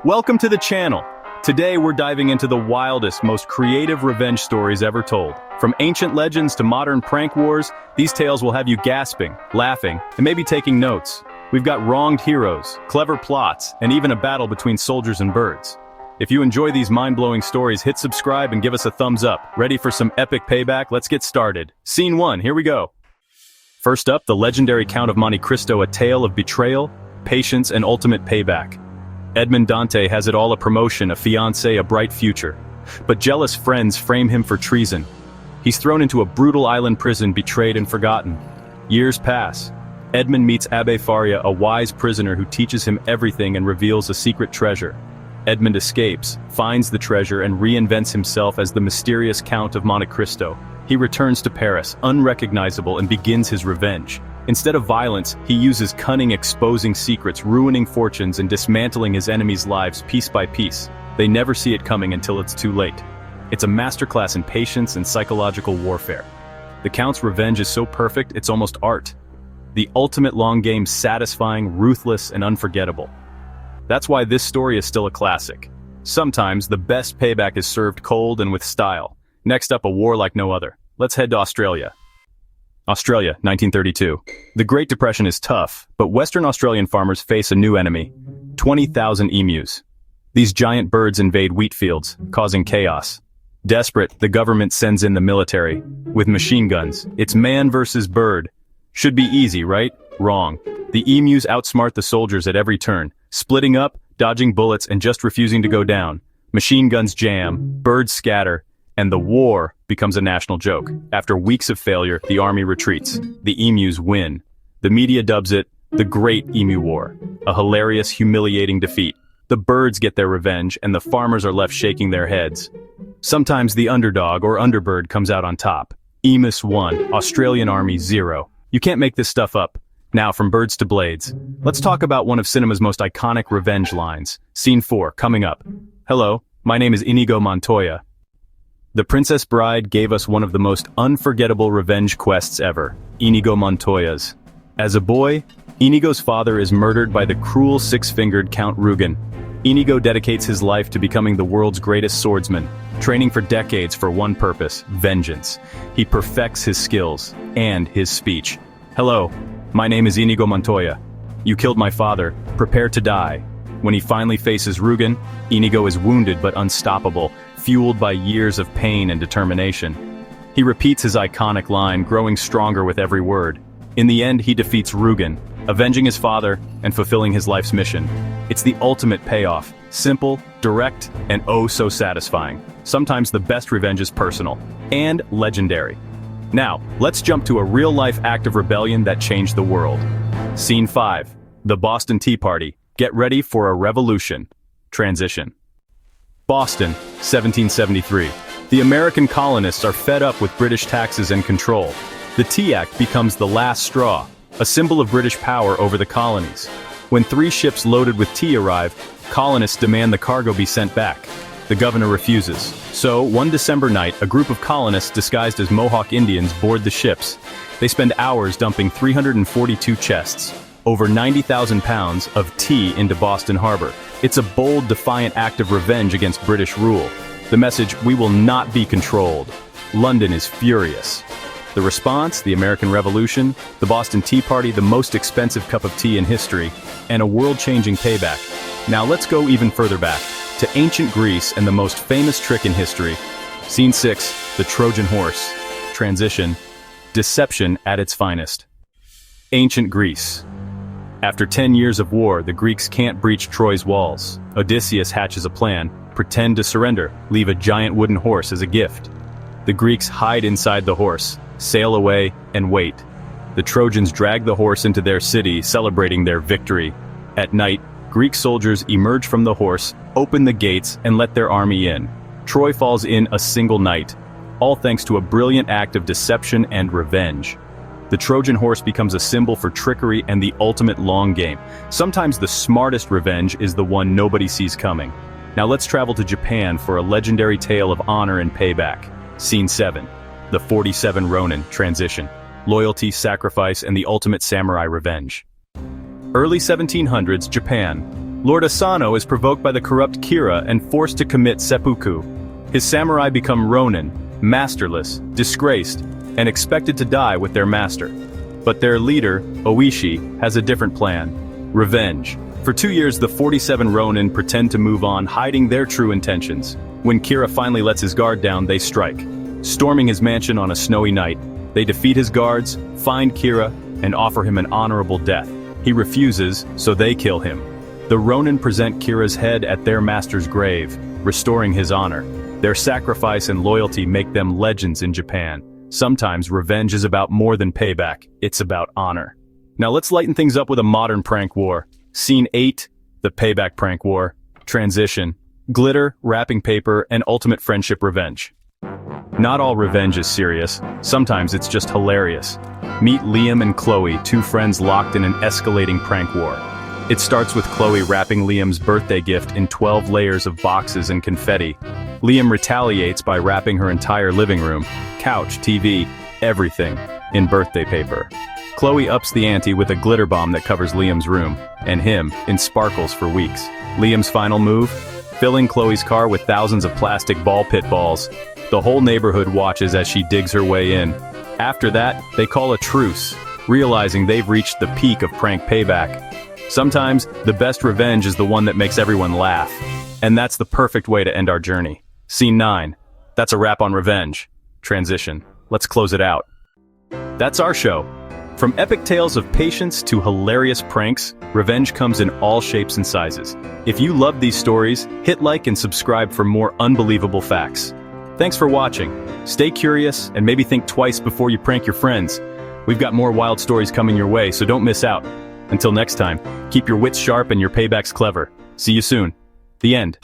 Welcome to the channel. Today we're diving into the wildest, most creative revenge stories ever told. From ancient legends to modern prank wars, these tales will have you gasping, laughing, and maybe taking notes. We've got wronged heroes, clever plots, and even a battle between soldiers and birds. If you enjoy these mind-blowing stories, hit subscribe and give us a thumbs up. Ready for some epic payback? Let's get started. Scene 1, here we go. First up, the legendary Count of Monte Cristo, a tale of betrayal, patience, and ultimate payback. Edmond Dantès has it all: a promotion, a fiancé, a bright future. But jealous friends frame him for treason. He's thrown into a brutal island prison, betrayed and forgotten. Years pass. Edmond meets Abbé Faria, a wise prisoner who teaches him everything and reveals a secret treasure. Edmond escapes, finds the treasure, and reinvents himself as the mysterious Count of Monte Cristo. He returns to Paris, unrecognizable, and begins his revenge. Instead of violence, he uses cunning, exposing secrets, ruining fortunes, and dismantling his enemies' lives piece by piece. They never see it coming until it's too late. It's a masterclass in patience and psychological warfare. The Count's revenge is so perfect, it's almost art. The ultimate long game, satisfying, ruthless, and unforgettable. That's why this story is still a classic. Sometimes the best payback is served cold and with style. Next up, a war like no other. Let's head to Australia. Australia, 1932. The Great Depression is tough, but Western Australian farmers face a new enemy: 20,000 emus. These giant birds invade wheat fields, causing chaos. Desperate, the government sends in the military. With machine guns, it's man versus bird. Should be easy, right? Wrong. The emus outsmart the soldiers at every turn, splitting up, dodging bullets, and just refusing to go down. Machine guns jam, birds scatter, and the war becomes a national joke. After weeks of failure, the army retreats. The emus win. The media dubs it the Great Emu War, a hilarious, humiliating defeat. The birds get their revenge, and the farmers are left shaking their heads. Sometimes the underdog or underbird comes out on top. Emus 1, Australian Army 0. You can't make this stuff up. Now, from birds to blades, let's talk about one of cinema's most iconic revenge lines. Scene 4, coming up. Hello, my name is Inigo Montoya. The Princess Bride gave us one of the most unforgettable revenge quests ever, Inigo Montoya's. As a boy, Inigo's father is murdered by the cruel six-fingered Count Rugen. Inigo dedicates his life to becoming the world's greatest swordsman, training for decades for one purpose: vengeance. He perfects his skills and his speech. Hello, my name is Inigo Montoya. You killed my father, prepare to die. When he finally faces Rugen, Inigo is wounded but unstoppable, fueled by years of pain and determination. He repeats his iconic line, growing stronger with every word. In the end, he defeats Rugen, avenging his father and fulfilling his life's mission. It's the ultimate payoff, simple, direct, and oh so satisfying. Sometimes the best revenge is personal and legendary. Now, let's jump to a real-life act of rebellion that changed the world. Scene 5, the Boston Tea Party. Get ready for a revolution. Transition. Boston, 1773. The American colonists are fed up with British taxes and control. The Tea Act becomes the last straw, a symbol of British power over the colonies. When 3 ships loaded with tea arrive, colonists demand the cargo be sent back. The governor refuses. So, one December night, a group of colonists disguised as Mohawk Indians board the ships. They spend hours dumping 342 chests, over 90,000 pounds of tea into Boston Harbor. It's a bold, defiant act of revenge against British rule. The message: we will not be controlled. London is furious. The response: the American Revolution, the Boston Tea Party, the most expensive cup of tea in history, and a world-changing payback. Now let's go even further back, to ancient Greece and the most famous trick in history. Scene 6, the Trojan Horse. Transition. Deception at its finest. Ancient Greece. After 10 years of war, the Greeks can't breach Troy's walls. Odysseus hatches a plan: pretend to surrender, leave a giant wooden horse as a gift. The Greeks hide inside the horse, sail away, and wait. The Trojans drag the horse into their city, celebrating their victory. At night, Greek soldiers emerge from the horse, open the gates, and let their army in. Troy falls in a single night, all thanks to a brilliant act of deception and revenge. The Trojan horse becomes a symbol for trickery and the ultimate long game. Sometimes the smartest revenge is the one nobody sees coming. Now let's travel to Japan for a legendary tale of honor and payback. Scene 7, the 47 Ronin. Transition. Loyalty, sacrifice, and the ultimate samurai revenge. Early 1700s, Japan. Lord Asano is provoked by the corrupt Kira and forced to commit seppuku. His samurai become ronin, masterless, disgraced, and expected to die with their master. But their leader, Oishi, has a different plan. Revenge. For 2 years, the 47 ronin pretend to move on, hiding their true intentions. When Kira finally lets his guard down, they strike. Storming his mansion on a snowy night, they defeat his guards, find Kira, and offer him an honorable death. He refuses, so they kill him. The ronin present Kira's head at their master's grave, restoring his honor. Their sacrifice and loyalty make them legends in Japan. Sometimes revenge is about more than payback, it's about honor. Now let's lighten things up with a modern prank war. Scene 8, the payback prank war. Transition. Glitter, wrapping paper, and ultimate friendship revenge. Not all revenge is serious, sometimes it's just hilarious. Meet Liam and Chloe, two friends locked in an escalating prank war. It starts with Chloe wrapping Liam's birthday gift in 12 layers of boxes and confetti. Liam retaliates by wrapping her entire living room, couch, TV, everything, in birthday paper. Chloe ups the ante with a glitter bomb that covers Liam's room, and him, in sparkles for weeks. Liam's final move? Filling Chloe's car with thousands of plastic ball pit balls. The whole neighborhood watches as she digs her way in. After that, they call a truce, realizing they've reached the peak of prank payback. Sometimes, the best revenge is the one that makes everyone laugh. And that's the perfect way to end our journey. Scene 9. That's a wrap on revenge. Transition. Let's close it out. That's our show. From epic tales of patience to hilarious pranks, revenge comes in all shapes and sizes. If you love these stories, hit like and subscribe for more unbelievable facts. Thanks for watching. Stay curious and maybe think twice before you prank your friends. We've got more wild stories coming your way, so don't miss out. Until next time, keep your wits sharp and your paybacks clever. See you soon. The end.